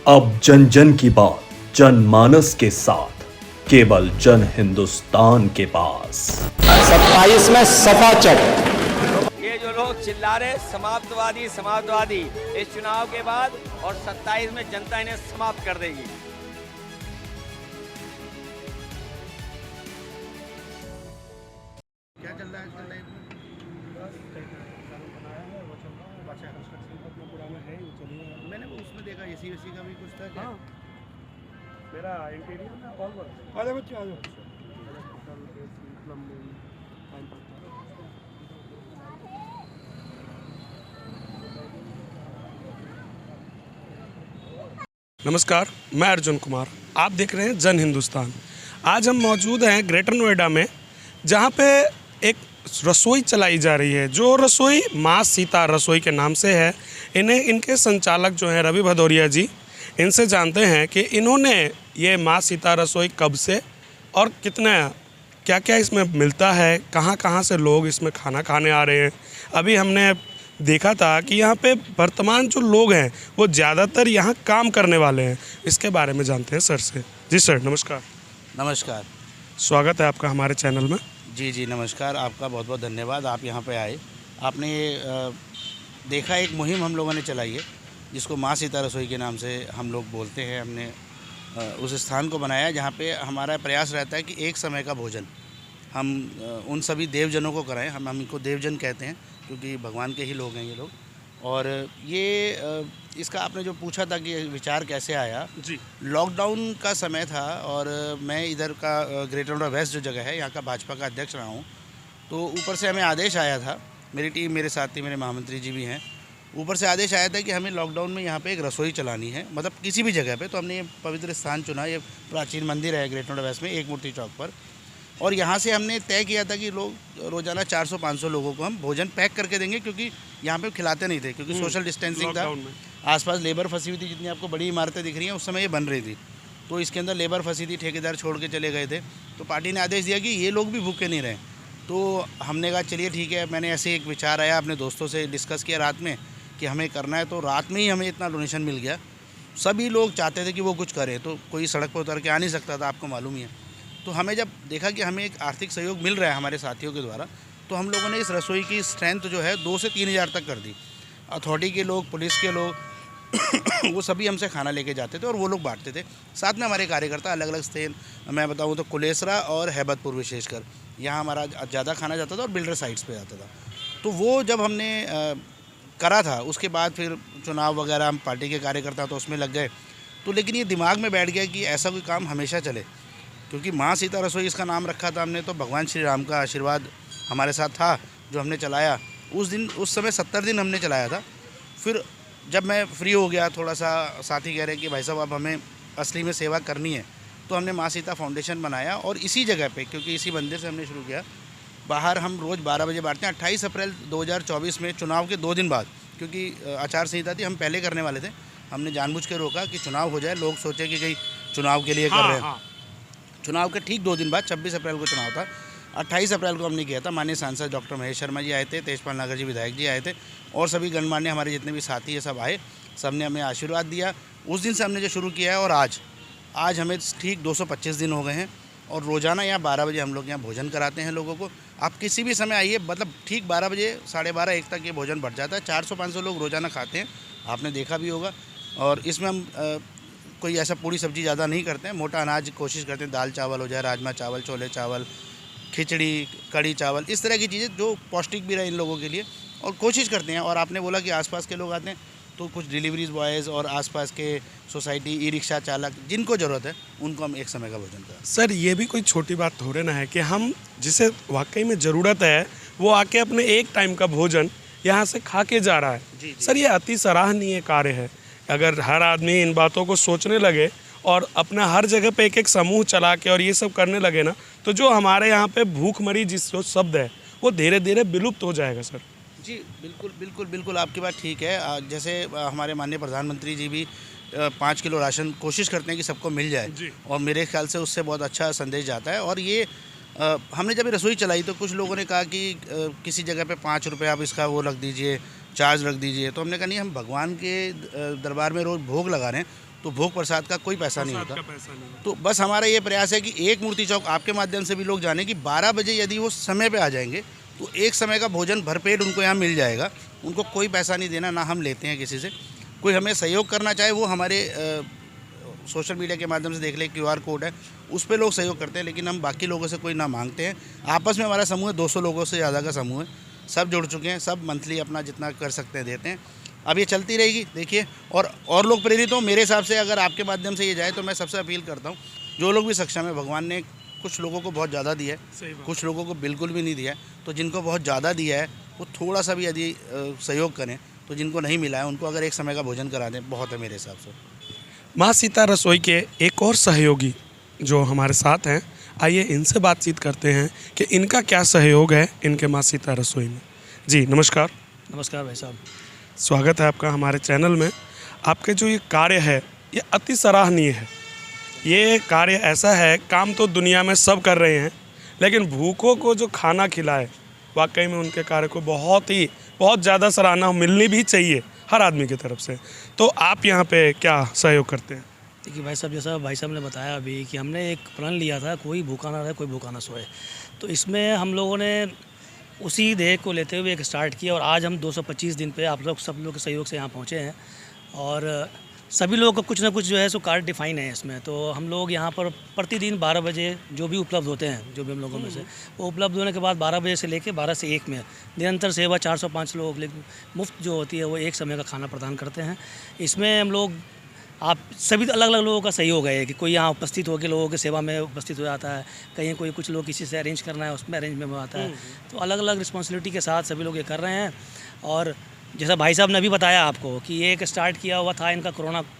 अब जन जन की बात जनमानस के साथ केवल जन हिंदुस्तान के पास। 27 में सपा चट। ये जो लोग चिल्ला रहे समाप्तवादी समाप्तवादी, इस चुनाव के बाद और 27 में जनता इन्हें समाप्त कर देगी। क्या चल रहा है आजकल लाइफ में? अच्छा, मैंने वो उसमें देखा एसी वेसी का भी कुछ था क्या? मेरा इंटीरियर में ऑल वर्क। आजा बच्चे आजा। नमस्कार, मैं अर्जुन कुमार। आप देख रहे हैं जन हिंदुस्तान। आज हम मौजूद हैं ग्रेटर नोएडा में, जहां पे एक रसोई चलाई जा रही है। जो रसोई माँ सीता रसोई के नाम से है। इनके संचालक जो हैं रवि भदौरिया जी, इनसे जानते हैं कि इन्होंने ये माँ सीता रसोई कब से और कितना क्या क्या इसमें मिलता है, कहाँ कहाँ से लोग इसमें खाना खाने आ रहे हैं। अभी हमने देखा था कि यहाँ पे वर्तमान जो लोग हैं वो ज़्यादातर यहाँ काम करने वाले हैं। इसके बारे में जानते हैं सर से। जी सर, नमस्कार। नमस्कार। स्वागत है आपका हमारे चैनल में। जी नमस्कार, आपका बहुत बहुत धन्यवाद, आप यहाँ पे आए। आपने देखा एक मुहिम हम लोगों ने चलाई है जिसको माँ सीता रसोई के नाम से हम लोग बोलते हैं। हमने उस स्थान को बनाया जहाँ पे हमारा प्रयास रहता है कि एक समय का भोजन हम उन सभी देवजनों को कराएं। हम इनको देवजन कहते हैं क्योंकि भगवान के ही लोग हैं ये लोग। और ये इसका आपने जो पूछा था कि विचार कैसे आया जी, लॉकडाउन का समय था और मैं इधर का ग्रेटर नोएडा वेस्ट जो जगह है यहाँ का भाजपा का अध्यक्ष रहा हूँ। तो ऊपर से हमें आदेश आया था, मेरी टीम मेरे साथ ही मेरे महामंत्री जी भी हैं, ऊपर से आदेश आया था कि हमें लॉकडाउन में यहाँ पे एक रसोई चलानी है, मतलब किसी भी जगह पे। तो हमने ये पवित्र स्थान चुना। ये प्राचीन मंदिर है ग्रेटर नोएडा वेस्ट में, एक मूर्ति चौक पर। और यहाँ से हमने तय किया था कि लोग रोज़ाना 400-500 लोगों को हम भोजन पैक करके देंगे, क्योंकि यहाँ पे खिलाते नहीं थे, क्योंकि सोशल डिस्टेंसिंग था। आसपास लेबर फंसी हुई थी, जितनी आपको बड़ी इमारतें दिख रही हैं उस समय ये बन रही थी, तो इसके अंदर लेबर फंसी थी, ठेकेदार छोड़ के चले गए थे। तो पार्टी ने आदेश दिया कि ये लोग भी भूखे नहीं रहें। तो हमने कहा चलिए ठीक है। मैंने ऐसे एक विचार आया, अपने दोस्तों से डिस्कस किया रात में कि हमें करना है। तो रात में ही हमें इतना डोनेशन मिल गया। सभी लोग चाहते थे कि वो कुछ करें, तो कोई सड़क पर उतर के आ नहीं सकता था, आपको मालूम ही है। तो हमें जब देखा कि हमें एक आर्थिक सहयोग मिल रहा है हमारे साथियों के द्वारा, तो हम लोगों ने इस रसोई की स्ट्रेंथ जो है 2 से 3 हज़ार तक कर दी। अथॉरिटी के लोग, पुलिस के लोग वो सभी हमसे खाना लेके जाते थे और वो लोग बांटते थे। साथ में हमारे कार्यकर्ता अलग अलग थे। मैं बताऊँ तो कुलेसरा और हैबतपुर विशेषकर यहाँ हमारा ज़्यादा खाना जाता था और बिल्डर साइट्स पे जाता था। तो वो जब हमने करा था, उसके बाद फिर चुनाव वगैरह हम पार्टी के कार्यकर्ता तो उसमें लग गए। तो लेकिन ये दिमाग में बैठ गया कि ऐसा कोई काम हमेशा चले, क्योंकि माँ सीता रसोई इसका नाम रखा था हमने, तो भगवान श्री राम का आशीर्वाद हमारे साथ था जो हमने चलाया। उस समय 70 दिन हमने चलाया था। फिर जब मैं फ्री हो गया थोड़ा सा, साथी कह रहे कि भाई साहब अब हमें असली में सेवा करनी है, तो हमने माँ सीता फाउंडेशन बनाया। और इसी जगह पे, क्योंकि इसी मंदिर से हमने शुरू किया, बाहर हम रोज़ 12 बजे बांटते हैं। 28 अप्रैल 2024 में चुनाव के 2 दिन बाद, क्योंकि आचार संहिता थी, हम पहले करने वाले थे, हमने जानबूझ के रोका कि चुनाव हो जाए, लोग सोचे कि कहीं चुनाव के लिए कर रहे हैं। चुनाव के ठीक 2 दिन बाद 26 अप्रैल को चुनाव था। 28 अप्रैल को हमने किया था। माननीय सांसद डॉक्टर महेश शर्मा जी आए थे, तेजपाल नागर जी विधायक जी आए थे, और सभी गणमान्य हमारे जितने भी साथी है सब आए, सब ने हमें आशीर्वाद दिया। उस दिन से हमने जो शुरू किया है, और आज हमें ठीक 225 दिन हो गए हैं। और रोज़ाना यहाँ 12 बजे हम लोग यहाँ भोजन कराते हैं लोगों को। आप किसी भी समय आइए, मतलब ठीक 12 बजे, 12:30, 1 तक ये भोजन बढ़ जाता है। 400-500 लोग रोज़ाना खाते हैं, आपने देखा भी होगा। और इसमें हम कोई ऐसा पूरी सब्ज़ी ज़्यादा नहीं करते हैं, मोटा अनाज कोशिश करते हैं, दाल चावल हो जाए, राजमा चावल, छोले चावल, खिचड़ी, कड़ी चावल, इस तरह की चीज़ें जो पौष्टिक भी रहे इन लोगों के लिए, और कोशिश करते हैं। और आपने बोला कि आसपास के लोग आते हैं, तो कुछ डिलीवरीज बॉयज़ और आसपास के सोसाइटी ई रिक्शा चालक जिनको ज़रूरत है उनको हम एक समय का भोजन कराते हैं। सर ये भी कोई छोटी बात थोड़े ना है कि हम जिसे वाकई में ज़रूरत है वो आके अपने एक टाइम का भोजन यहाँ से खा के जा रहा है। जी। सर ये अति सराहनीय कार्य है। अगर हर आदमी इन बातों को सोचने लगे और अपना हर जगह पे एक समूह चला के और ये सब करने लगे ना, तो जो हमारे यहाँ पे भूखमरी जिस जो शब्द है वो धीरे धीरे विलुप्त हो जाएगा सर। जी बिल्कुल आपकी बात ठीक है। जैसे हमारे माननीय प्रधानमंत्री जी भी 5 किलो राशन कोशिश करते हैं कि सबको मिल जाए, और मेरे ख्याल से उससे बहुत अच्छा संदेश जाता है। और ये हमने जब रसोई चलाई तो कुछ लोगों ने कहा कि किसी जगह पे 5 रुपये आप इसका वो रख दीजिए, चार्ज रख दीजिए। तो हमने कहा नहीं, हम भगवान के दरबार में रोज़ भोग लगा रहे हैं, तो भोग प्रसाद का कोई पैसा नहीं प्रसाद होता। का पैसा नहीं है। तो बस हमारा ये प्रयास है कि एक मूर्ति चौक आपके माध्यम से भी लोग जाने कि 12 बजे यदि वो समय पे आ जाएंगे तो एक समय का भोजन भरपेट उनको यहाँ मिल जाएगा। उनको कोई पैसा नहीं देना, ना हम लेते हैं किसी से। कोई हमें सहयोग करना चाहे वो हमारे सोशल मीडिया के माध्यम से देख ले, QR कोड है, उस पर लोग सहयोग करते हैं, लेकिन हम बाकी लोगों से कोई ना मांगते हैं। आपस में हमारा समूह है, 200 लोगों से ज़्यादा का समूह है, सब जुड़ चुके हैं, सब मंथली अपना जितना कर सकते हैं देते हैं। अब ये चलती रहेगी, देखिए, और लोग प्रेरित हों। मेरे हिसाब से अगर आपके माध्यम से ये जाए तो मैं सबसे अपील करता हूँ, जो लोग भी सक्षम है, भगवान ने कुछ लोगों को बहुत ज़्यादा दिया है, कुछ लोगों को बिल्कुल भी नहीं दिया है, तो जिनको बहुत ज़्यादा दिया है वो थोड़ा सा भी यदि सहयोग करें, तो जिनको नहीं मिला है उनको अगर एक समय का भोजन करा दें, बहुत है मेरे हिसाब से। माँ सीता रसोई के एक और सहयोगी जो हमारे साथ हैं, आइए इनसे बातचीत करते हैं कि इनका क्या सहयोग है इनके माँ सीता रसोई में। जी नमस्कार। नमस्कार भाई साहब। स्वागत है आपका हमारे चैनल में। आपके जो ये कार्य है ये अति सराहनीय है। ये कार्य ऐसा है, काम तो दुनिया में सब कर रहे हैं, लेकिन भूखों को जो खाना खिलाए, वाकई में उनके कार्य को बहुत ज़्यादा सराहना मिलनी भी चाहिए हर आदमी की तरफ से। तो आप यहाँ पे क्या सहयोग करते हैं? देखिए भाई साहब, जैसा भाई साहब ने बताया अभी कि हमने एक प्रण लिया था, कोई भूखा ना रहे, कोई भूखा ना सोए। तो इसमें हम लोगों ने उसी ध्येय को लेते हुए एक स्टार्ट किया और आज हम 225 दिन पे आप लोग सब लोग के सहयोग से यहाँ पहुँचे हैं और सभी लोगों का कुछ ना कुछ जो है सो कार्ड डिफाइन है इसमें। तो हम लोग यहाँ पर प्रतिदिन 12 बजे जो भी उपलब्ध होते हैं, जो भी हम लोगों में से, वो उपलब्ध होने के बाद 12 बजे से लेकर 12 से 1 में निरंतर सेवा 405 लोग मुफ्त जो होती है वो एक समय का खाना प्रदान करते हैं। इसमें हम लोग आप सभी अलग अलग लोगों का सहयोग है कि कोई यहाँ उपस्थित होकर लोगों की सेवा में उपस्थित हो जाता है, कहीं कोई कुछ लोग किसी से अरेंज करना है उसमें अरेंज में आता है। तो अलग अलग रिस्पॉन्सिबिलिटी के साथ सभी लोग ये कर रहे हैं। और जैसा भाई साहब ने अभी बताया आपको कि ये एक स्टार्ट किया हुआ था इनका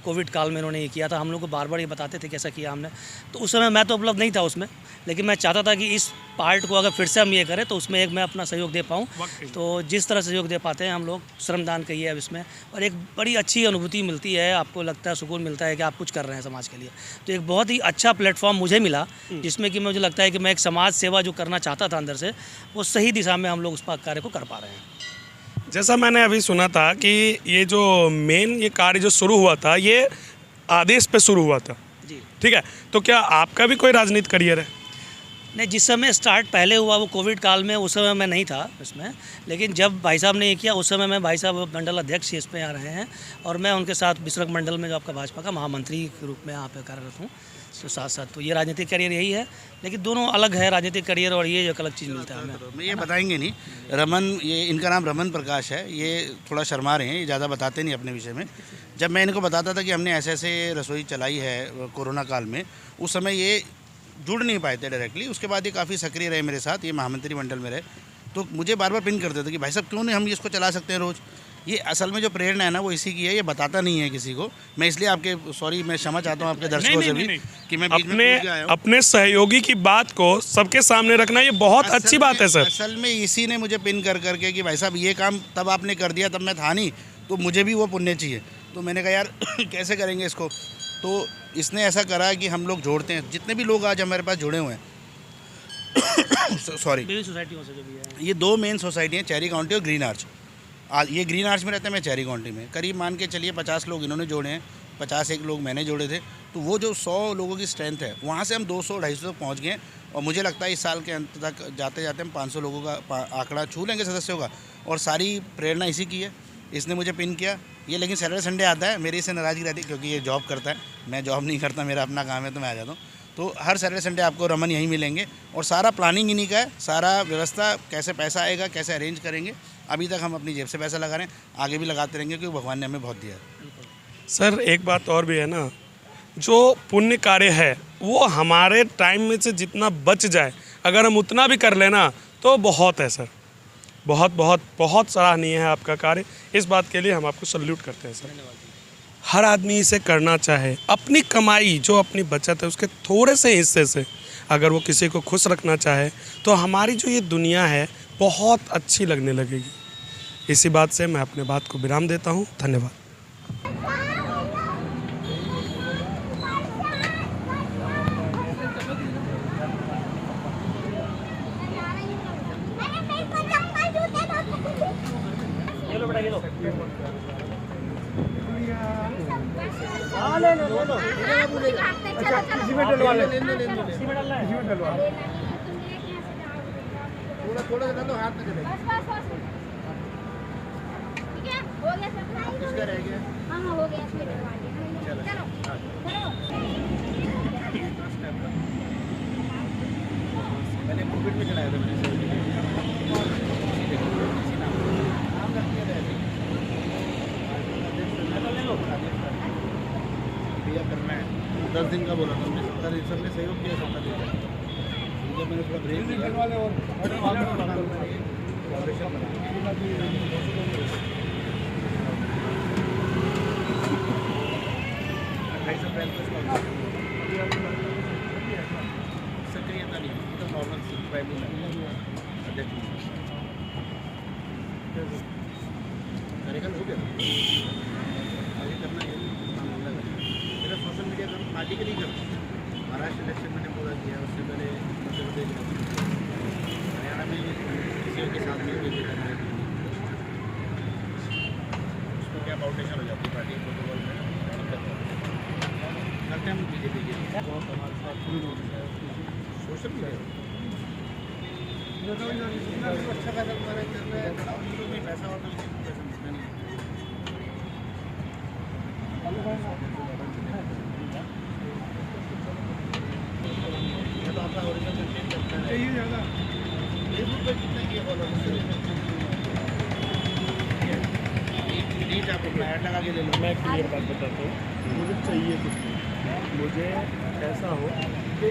कोविड काल में इन्होंने ये किया था। हम लोग को बार बार ये बताते थे कैसा किया हमने, तो उस समय मैं तो उपलब्ध नहीं था उसमें, लेकिन मैं चाहता था कि इस पार्ट को अगर फिर से हम ये करें तो उसमें एक मैं अपना सहयोग दे पाऊँ। तो जिस तरह सहयोग दे पाते हैं हम लोग, श्रमदान कहिए अब इसमें, और एक बड़ी अच्छी अनुभूति मिलती है, आपको लगता है सुकून मिलता है कि आप कुछ कर रहे हैं समाज के लिए। तो एक बहुत ही अच्छा प्लेटफॉर्म मुझे मिला, जिसमें कि मुझे लगता है कि मैं एक समाज सेवा जो करना चाहता था अंदर से, वो सही दिशा में हम लोग उस कार्य को कर पा रहे हैं। जैसा मैंने अभी सुना था कि ये जो मेन ये कार्य जो शुरू हुआ था ये आदेश पे शुरू हुआ था जी, ठीक है। तो क्या आपका भी कोई राजनीतिक करियर है? नहीं, जिस समय स्टार्ट पहले हुआ वो कोविड काल में, उस समय मैं नहीं था इसमें, लेकिन जब भाई साहब ने ये किया उस समय मैं, भाई साहब मंडल अध्यक्ष इस पे आ रहे हैं और मैं उनके साथ विश्रक मंडल में जो आपका भाजपा का महामंत्री के रूप में यहाँ पे कार्यरत हूँ। तो साथ साथ तो ये राजनीतिक करियर यही है, लेकिन दोनों अलग है, राजनीतिक करियर और ये एक अलग चीज़ मिलता है हमें। ये बताएंगे नहीं, रमन, ये इनका नाम रमन प्रकाश है, ये थोड़ा शर्मा रहे हैं, ये ज़्यादा बताते नहीं अपने विषय में। जब मैं इनको बताता था कि हमने ऐसे ऐसे रसोई चलाई है कोरोना काल में, उस समय ये जुड़ नहीं पाए थे डायरेक्टली। उसके बाद ये काफ़ी सक्रिय रहे मेरे साथ, ये महामंत्री मंडल में रहे, तो मुझे बार बार पिन करते थे कि भाई साहब क्यों नहीं हम इसको चला सकते हैं रोज़। ये असल में जो प्रेरणा है ना वो इसी की है, ये बताता नहीं है किसी को। मैं इसलिए आपके सॉरी मैं क्षमा चाहता हूँ आपके दर्शकों से भी कि मैं बीच में पूछ गया हूँ। अपने सहयोगी की बात को सबके सामने रखना ये बहुत अच्छी बात है सर। असल में इसी ने मुझे पिन कर करके कि भाई साहब ये काम तब आपने कर दिया, तब मैं था नहीं, तो मुझे भी वो पुण्य चाहिए। तो मैंने कहा यार कैसे करेंगे इसको, तो इसने ऐसा करा कि हम लोग जोड़ते हैं, जितने भी लोग आज हमारे पास जुड़े हुए हैं सॉरी सोसाइटियों से जो भी है, ये 2 मेन सोसाइटी हैं, चेरी काउंटी और ग्रीन आर्च। ये ग्रीन आर्च में रहते हैं, मैं चेरी काउंटी में। करीब मान के चलिए 50 लोग इन्होंने जोड़े हैं, 51 लोग मैंने जोड़े थे। तो वो जो 100 लोगों की स्ट्रेंथ है, वहाँ से हम 200-250 तक पहुँच गए और मुझे लगता है इस साल के अंत तक जाते जाते हम 500 लोगों का आंकड़ा छू लेंगे सदस्यों का। और सारी प्रेरणा इसी की है, इसने मुझे पिन किया ये। लेकिन सैटरडे संडे आता है, मेरी इससे नाराज़गी रहती है क्योंकि ये जॉब करता है, मैं जॉब नहीं करता, मेरा अपना काम है, तो मैं आ जाता हूँ। तो हर सैटरडे संडे आपको रमन यहीं मिलेंगे और सारा प्लानिंग इन्हीं का है, सारा व्यवस्था कैसे पैसा आएगा, कैसे अरेंज करेंगे। अभी तक हम अपनी जेब से पैसा लगा रहे हैं, आगे भी लगाते रहेंगे क्योंकि भगवान ने हमें बहुत दिया है। सर एक बात और भी है ना, जो पुण्य कार्य है वो हमारे टाइम में से जितना बच जाए, अगर हम उतना भी कर लेना तो बहुत है सर। बहुत बहुत बहुत सराहनीय है आपका कार्य, इस बात के लिए हम आपको सल्यूट करते हैं सर। हर आदमी इसे करना चाहे, अपनी कमाई जो अपनी बचत है उसके थोड़े से हिस्से से अगर वो किसी को खुश रखना चाहे तो हमारी जो ये दुनिया है बहुत अच्छी लगने लगेगी। इसी बात से मैं अपने बात को विराम देता हूँ। धन्यवाद। ये लो बेटा, ये लो। इसी में डलवा ले, इसी में डलवा ले। थोड़ा सा तो हाथ में चलेगा। ठीक है, हो गया सप्लाई। किसका रह गया? हाँ हाँ, हो गया, इसमें डलवा दिया। चलो चलो। मैंने कोविड में चलाया था मैंने। भैया करना है 10 दिन का बोला था हमने, सबने सहयोग किया, सबका दिया। जब मैंने थोड़ा ब्रेक लिया ऑपरेशन बना सक्रियता नहीं तो नॉर्मल प्राइमरी कार्यक्रम हो गया आगे करना है। मेरा सोशल मीडिया का पार्टी के लिए करता महाराष्ट्र इलेक्शन मैंने पूरा किया, उससे पहले मध्य प्रदेश हरियाणा में किसी के साथ मिलकर करना है। उसको क्या फाउंडेशन हो जाती है पार्टी प्रोटोकॉल में करते हम बीजेपी के सोशल मीडिया अच्छा खासा हमारा चल रहा है। में पैसा और पैसा मिलता नहीं तो आपका ओरिजिनल कंटेंट करता है फेसबुक पे कितना किया फॉलोअर्स रीच आपको फ्लैट लगा के ले लो। मैं क्लियर बात बताता हूँ, मुझे चाहिए कुछ नहीं, मुझे ऐसा हो कि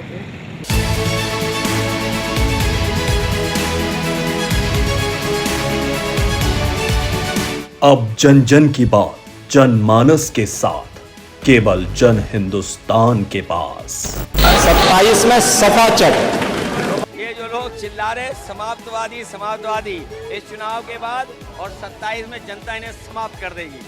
अब जन जन की बात जनमानस के साथ, केवल जन हिंदुस्तान के पास। 27 में सफा चट। ये जो लोग चिल्ला रहे समाप्तवादी समाप्तवादी, इस चुनाव के बाद और 27 में जनता इन्हें समाप्त कर देगी।